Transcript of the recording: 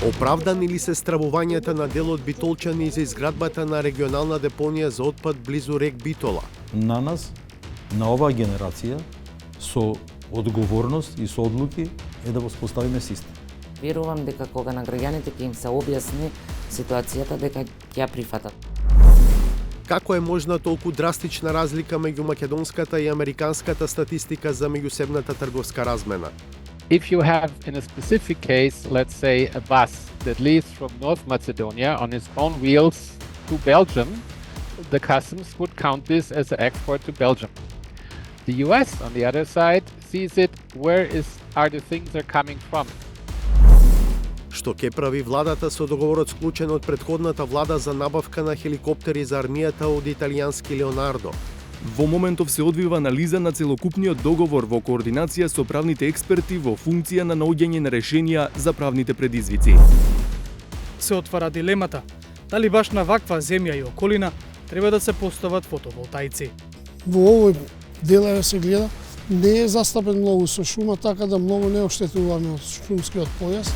Оправдани ли се стравувањата на делот битолчани за изградбата на регионална депонија за отпад близу рек Битола? На нас, на оваа генерација, со одговорност и со одлуки е да воспоставиме систем. Верувам дека кога на граѓаните ќе им се објасни ситуацијата, дека ќе ја прифатат. Како е можна толку драстична разлика меѓу македонската и американската статистика за меѓусебната трговска размена? If you have, in a specific case, let's say a bus that leaves from North Macedonia on its own wheels to Belgium, the customs would count this as an export to Belgium. The US, on the other side, sees it where are the things are coming from. Што ќе прави владата со договорот склучен од претходната влада за набавка на хеликоптери за армијата од италијански Леонардо? Во моментов се одвива анализа на целокупниот договор во координација со правните експерти во функција на наоѓање на решенија за правните предизвици. Се отвара дилемата, дали баш на ваква земја и околина треба да се постават фотоволтаици. Во овој дел се гледа, не е застапен многу со шума, така да многу не оштетуваме од шумскиот појас.